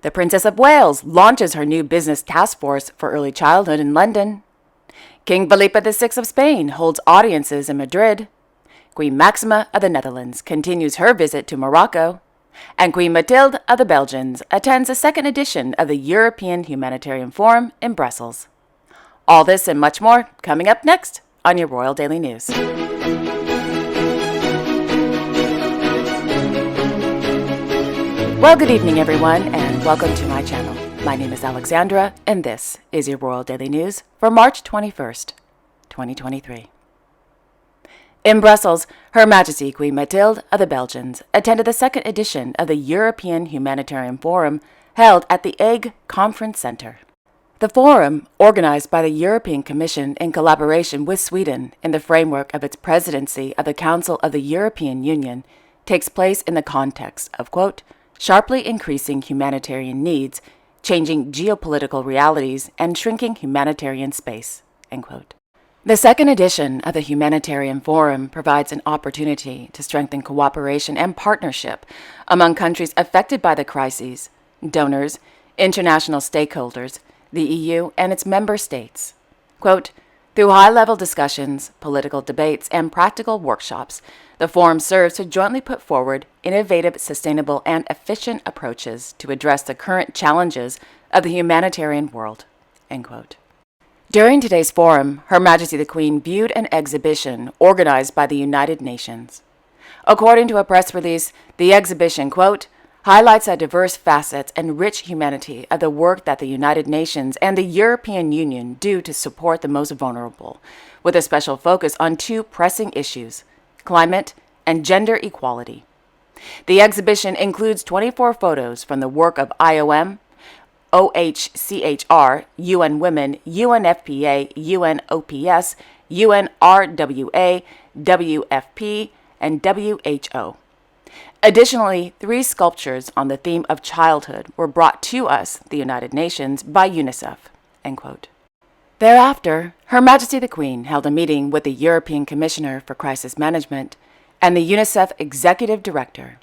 The Princess of Wales launches her new business task force for early childhood in London. King Felipe VI of Spain holds audiences in Madrid. Queen Maxima of the Netherlands continues her visit to Morocco. And Queen Mathilde of the Belgians attends a second edition of the European Humanitarian Forum in Brussels. All this and much more coming up next on your Royal Daily News. Well, good evening, everyone, and welcome to my channel. My name is Alessandra, and this is your Royal Daily News for March 21st, 2023. In Brussels, Her Majesty Queen Mathilde of the Belgians attended the second edition of the European Humanitarian Forum held at the Hague Conference Center. The forum, organized by the European Commission in collaboration with Sweden in the framework of its presidency of the Council of the European Union, takes place in the context of, quote, sharply increasing humanitarian needs, changing geopolitical realities, and shrinking humanitarian space, end quote. The second edition of the Humanitarian Forum provides an opportunity to strengthen cooperation and partnership among countries affected by the crises, donors, international stakeholders, the EU, and its member states. Quote, through high-level discussions, political debates, and practical workshops, the forum serves to jointly put forward innovative, sustainable, and efficient approaches to address the current challenges of the humanitarian world, end quote. During today's forum, Her Majesty the Queen viewed an exhibition organized by the United Nations. According to a press release, the exhibition, quote, highlights the diverse facets and rich humanity of the work that the United Nations and the European Union do to support the most vulnerable, with a special focus on two pressing issues, climate and gender equality. The exhibition includes 24 photos from the work of IOM, OHCHR, UN Women, UNFPA, UNOPS, UNRWA, WFP, and WHO. Additionally, 3 sculptures on the theme of childhood were brought to us, the United Nations, by UNICEF, end quote. Thereafter, Her Majesty the Queen held a meeting with the European Commissioner for Crisis Management and the UNICEF Executive Director.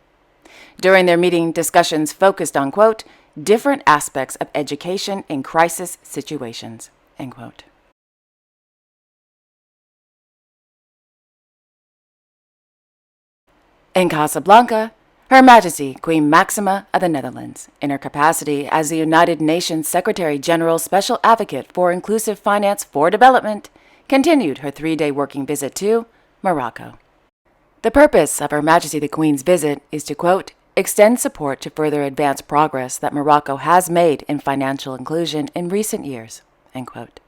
During their meeting, discussions focused on, quote, different aspects of education in crisis situations, end quote. In Casablanca, Her Majesty Queen Maxima of the Netherlands, in her capacity as the United Nations Secretary-General Special Advocate for Inclusive Finance for Development, continued her 3-day working visit to Morocco. The purpose of Her Majesty the Queen's visit is to, quote, extend support to further advance progress that Morocco has made in financial inclusion in recent years, end quote.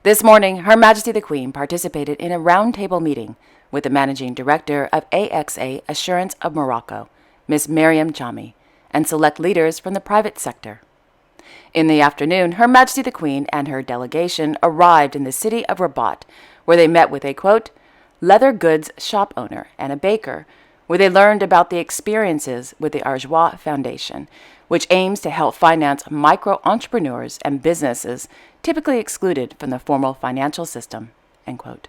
This morning, Her Majesty the Queen participated in a roundtable meeting with the Managing Director of AXA Assurance of Morocco, Ms. Mariam Jami, and select leaders from the private sector. In the afternoon, Her Majesty the Queen and her delegation arrived in the city of Rabat, where they met with a, quote, leather goods shop owner and a baker, where they learned about the experiences with the Arjois Foundation, which aims to help finance micro-entrepreneurs and businesses typically excluded from the formal financial system, end quote.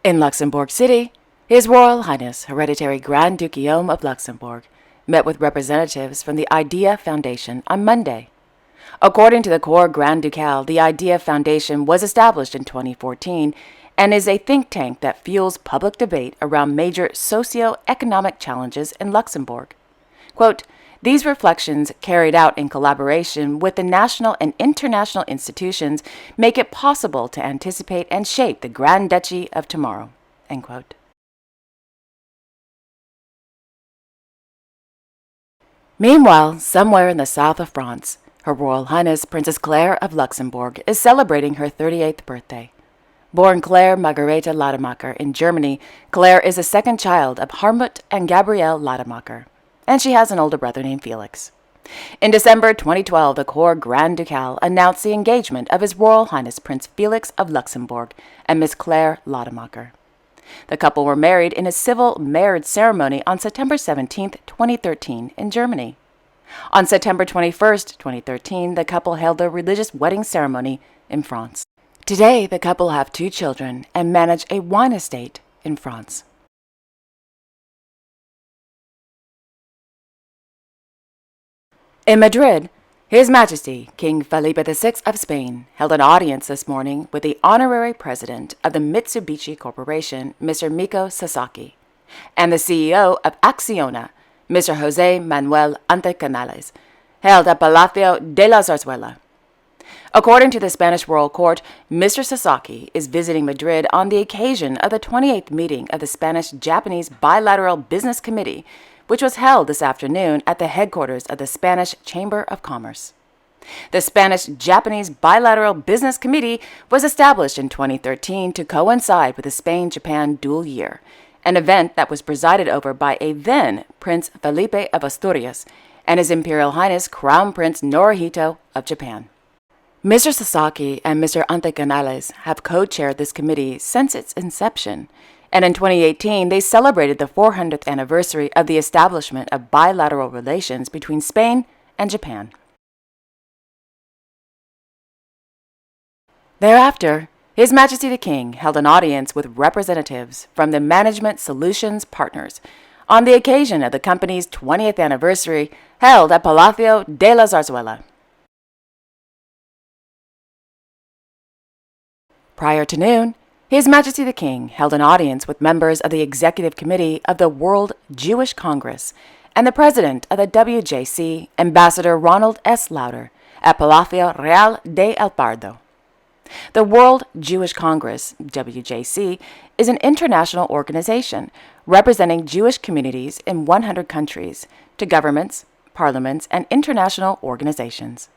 In Luxembourg City, His Royal Highness Hereditary Grand Duke Guillaume of Luxembourg met with representatives from the IDEA Foundation on Monday. According to the Corps Grand Ducal, the IDEA Foundation was established in 2014 and is a think tank that fuels public debate around major socio-economic challenges in Luxembourg. Quote, these reflections, carried out in collaboration with the national and international institutions, make it possible to anticipate and shape the Grand Duchy of tomorrow, end quote. Meanwhile, somewhere in the south of France, Her Royal Highness Princess Claire of Luxembourg is celebrating her 38th birthday. Born Claire Margareta Lademacher in Germany, Claire is the second child of Harmut and Gabrielle Lademacher, and she has an older brother named Felix. In December 2012, the Corps Grand Ducal announced the engagement of His Royal Highness Prince Felix of Luxembourg and Miss Claire Lademacher. The couple were married in a civil marriage ceremony on September 17, 2013, in Germany. On September 21, 2013, the couple held a religious wedding ceremony in France. Today, the couple have 2 children and manage a wine estate in France. In Madrid, His Majesty King Felipe VI of Spain held an audience this morning with the honorary president of the Mitsubishi Corporation, Mr. Miko Sasaki, and the CEO of Acciona, Mr. José Manuel Antecanales, held at Palacio de la Zarzuela. According to the Spanish Royal Court, Mr. Sasaki is visiting Madrid on the occasion of the 28th meeting of the Spanish-Japanese Bilateral Business Committee, which was held this afternoon at the headquarters of the Spanish Chamber of Commerce. The Spanish-Japanese Bilateral Business Committee was established in 2013 to coincide with the Spain-Japan Dual Year, an event that was presided over by a then Prince Felipe of Asturias and His Imperial Highness Crown Prince Naruhito of Japan. Mr. Sasaki and Mr. Antecanales have co-chaired this committee since its inception, and in 2018 they celebrated the 400th anniversary of the establishment of bilateral relations between Spain and Japan. Thereafter, His Majesty the King held an audience with representatives from the Management Solutions Partners on the occasion of the company's 20th anniversary held at Palacio de la Zarzuela. Prior to noon, His Majesty the King held an audience with members of the Executive Committee of the World Jewish Congress and the President of the WJC, Ambassador Ronald S. Lauder, at Palacio Real de El Pardo. The World Jewish Congress, WJC, is an international organization representing Jewish communities in 100 countries to governments, parliaments, and international organizations.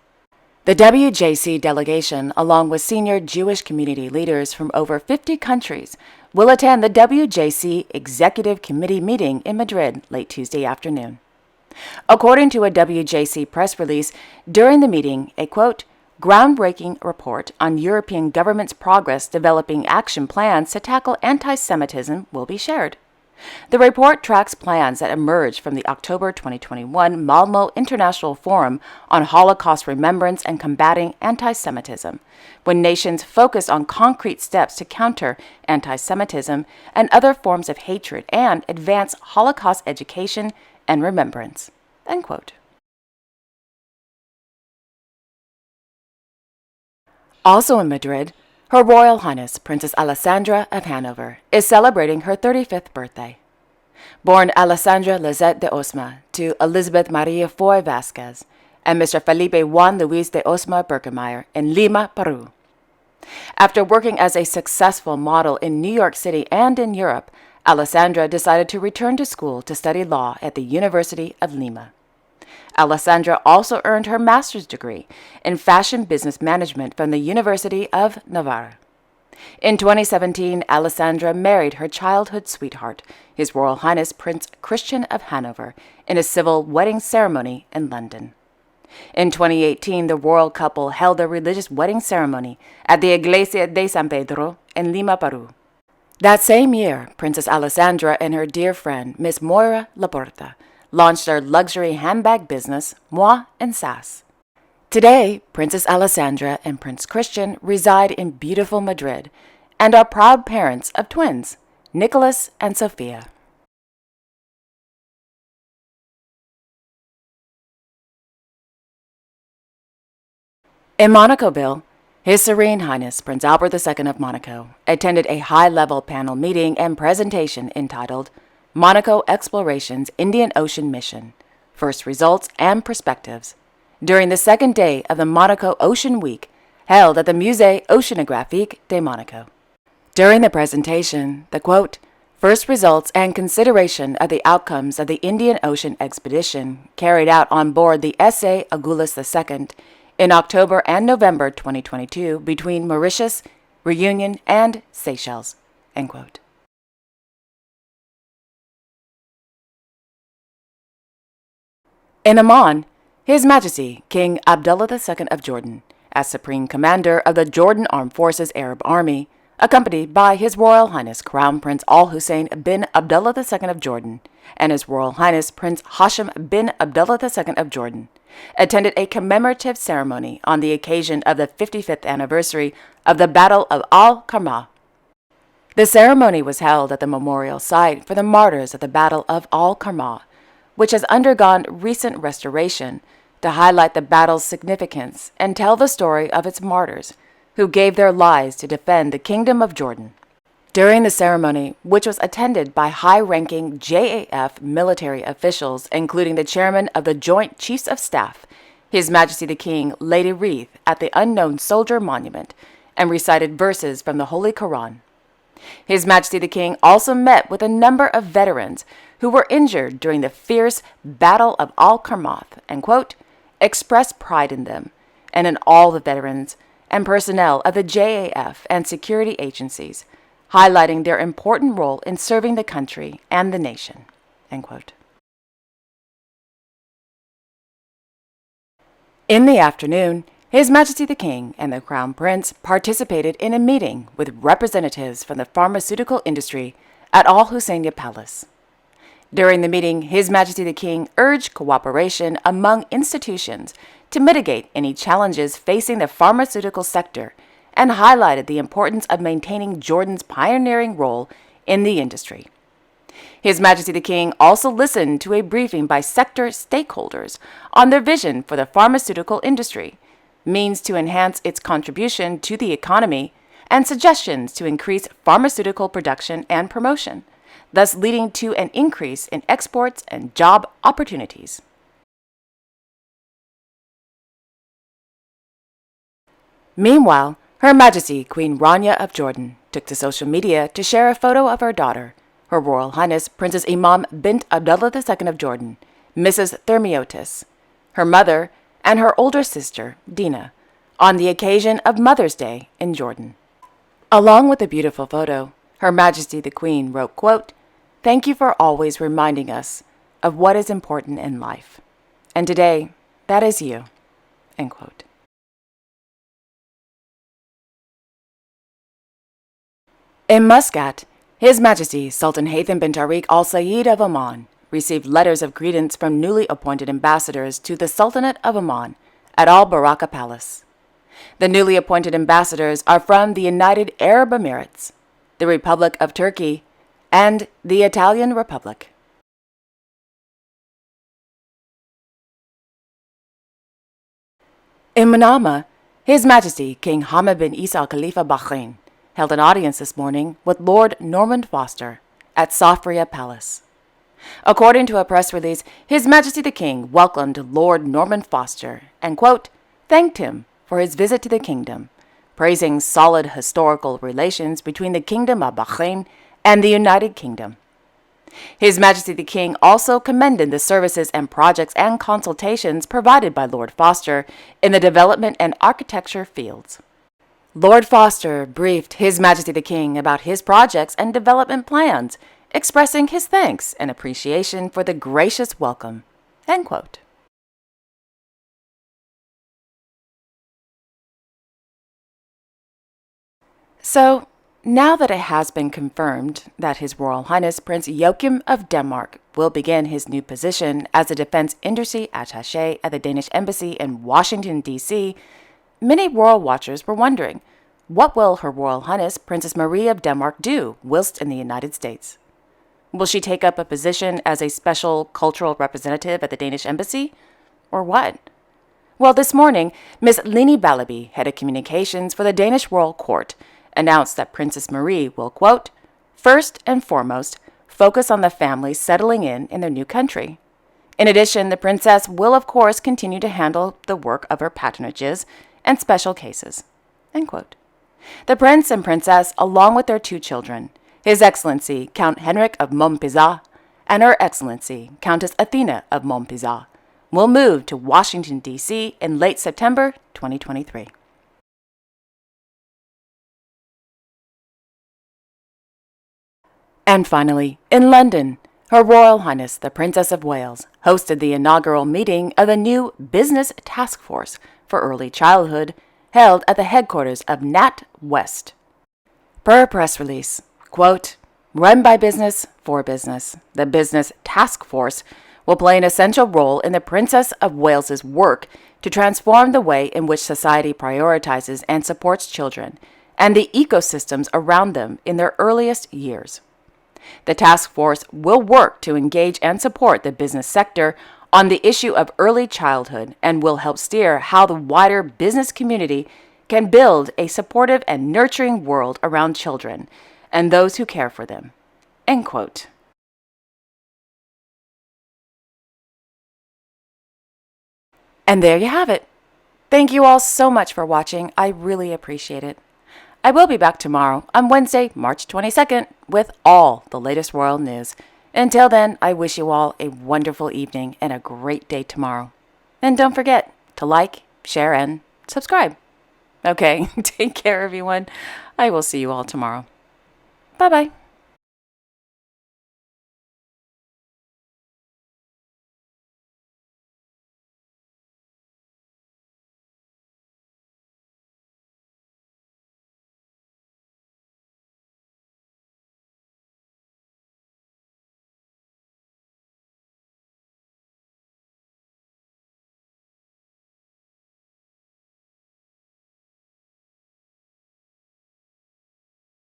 The WJC delegation, along with senior Jewish community leaders from over 50 countries, will attend the WJC Executive Committee meeting in Madrid late Tuesday afternoon. According to a WJC press release, during the meeting, a, quote, groundbreaking report on European governments' progress developing action plans to tackle anti-Semitism will be shared. The report tracks plans that emerged from the October 2021 Malmo International Forum on Holocaust Remembrance and Combating Anti-Semitism, when nations focused on concrete steps to counter anti-Semitism and other forms of hatred and advance Holocaust education and remembrance. End quote. Also in Madrid, Her Royal Highness Princess Alessandra of Hanover is celebrating her 35th birthday. Born Alessandra Lizette de Osma to Elizabeth Maria Foy Vasquez and Mr. Felipe Juan Luis de Osma Berkemeyer in Lima, Peru. After working as a successful model in New York City and in Europe, Alessandra decided to return to school to study law at the University of Lima. Alessandra also earned her master's degree in fashion business management from the University of Navarra. In 2017, Alessandra married her childhood sweetheart, His Royal Highness Prince Christian of Hanover, in a civil wedding ceremony in London. In 2018, the royal couple held a religious wedding ceremony at the Iglesia de San Pedro in Lima, Peru. That same year, Princess Alessandra and her dear friend, Miss Moira Laporta, launched their luxury handbag business, Moi and Sass. Today, Princess Alessandra and Prince Christian reside in beautiful Madrid and are proud parents of twins, Nicholas and Sophia. In Monacoville, His Serene Highness Prince Albert II of Monaco attended a high-level panel meeting and presentation entitled Monaco Exploration's Indian Ocean Mission, First Results and Perspectives, during the second day of the Monaco Ocean Week, held at the Musée Oceanographique de Monaco. During the presentation, the quote, First Results and Consideration of the Outcomes of the Indian Ocean Expedition carried out on board the S.A. Agulhas II in October and November 2022 between Mauritius, Reunion, and Seychelles, end quote. In Oman, His Majesty King Abdullah II of Jordan, as Supreme Commander of the Jordan Armed Forces Arab Army, accompanied by His Royal Highness Crown Prince Al Hussein bin Abdullah II of Jordan and His Royal Highness Prince Hashim bin Abdullah II of Jordan, attended a commemorative ceremony on the occasion of the 55th anniversary of the Battle of Al-Karma. The ceremony was held at the memorial site for the martyrs of the Battle of Al-Karma, which has undergone recent restoration to highlight the battle's significance and tell the story of its martyrs, who gave their lives to defend the Kingdom of Jordan. During the ceremony, which was attended by high-ranking JAF military officials, including the chairman of the Joint Chiefs of Staff, His Majesty the King laid a wreath at the Unknown Soldier Monument and recited verses from the Holy Quran. His Majesty the King also met with a number of veterans who were injured during the fierce Battle of Al-Karmath and, quote, expressed pride in them and in all the veterans and personnel of the JAF and security agencies, highlighting their important role in serving the country and the nation, end quote. In the afternoon, His Majesty the King and the Crown Prince participated in a meeting with representatives from the pharmaceutical industry at Al Husseiniya Palace. During the meeting, His Majesty the King urged cooperation among institutions to mitigate any challenges facing the pharmaceutical sector and highlighted the importance of maintaining Jordan's pioneering role in the industry. His Majesty the King also listened to a briefing by sector stakeholders on their vision for the pharmaceutical industry, means to enhance its contribution to the economy, and suggestions to increase pharmaceutical production and promotion, thus leading to an increase in exports and job opportunities. Meanwhile, Her Majesty Queen Rania of Jordan took to social media to share a photo of her daughter, Her Royal Highness Princess Imam bint Abdullah II of Jordan, Mrs. Thermiotis, her mother, and her older sister, Dina, on the occasion of Mother's Day in Jordan. Along with the beautiful photo, Her Majesty the Queen wrote, quote, "Thank you for always reminding us of what is important in life. And today, that is you," end quote. In Muscat, His Majesty Sultan Haytham bin Tariq Al Sayed of Oman received letters of credence from newly appointed ambassadors to the Sultanate of Oman at Al Baraka Palace. The newly appointed ambassadors are from the United Arab Emirates, the Republic of Turkey, and the Italian Republic. In Manama, His Majesty King Hamad bin Isa Al Khalifa Bahrain held an audience this morning with Lord Norman Foster at Safria Palace. According to a press release, His Majesty the King welcomed Lord Norman Foster and, quote, thanked him for his visit to the kingdom, praising solid historical relations between the Kingdom of Bahrain and the United Kingdom. His Majesty the King also commended the services and projects and consultations provided by Lord Foster in the development and architecture fields. Lord Foster briefed His Majesty the King about his projects and development plans, expressing his thanks and appreciation for the gracious welcome, end quote. So, now that it has been confirmed that His Royal Highness Prince Joachim of Denmark will begin his new position as a defense industry attaché at the Danish embassy in Washington, D.C., many royal watchers were wondering, what will Her Royal Highness Princess Marie of Denmark do whilst in the United States? Will she take up a position as a special cultural representative at the Danish embassy? Or what? Well, this morning, Miss Leni Ballaby, head of communications for the Danish Royal Court, announced that Princess Marie will, quote, first and foremost, focus on the family settling in their new country. In addition, the princess will, of course, continue to handle the work of her patronages and special cases, end quote. The prince and princess, along with their two children, His Excellency Count Henrik of Montpezat and Her Excellency Countess Athena of Montpezat, will move to Washington, D.C. in late September 2023. And finally, in London, Her Royal Highness the Princess of Wales hosted the inaugural meeting of the new Business Task Force for Early Childhood held at the headquarters of NatWest. Per a press release, quote, run by business for business, the Business Task Force will play an essential role in the Princess of Wales's work to transform the way in which society prioritizes and supports children and the ecosystems around them in their earliest years. The task force will work to engage and support the business sector on the issue of early childhood and will help steer how the wider business community can build a supportive and nurturing world around children and those who care for them. End quote. And there you have it. Thank you all so much for watching. I really appreciate it. I will be back tomorrow on Wednesday, March 22nd, with all the latest royal news. Until then, I wish you all a wonderful evening and a great day tomorrow. And don't forget to like, share, and subscribe. Okay, take care, everyone. I will see you all tomorrow. Bye-bye.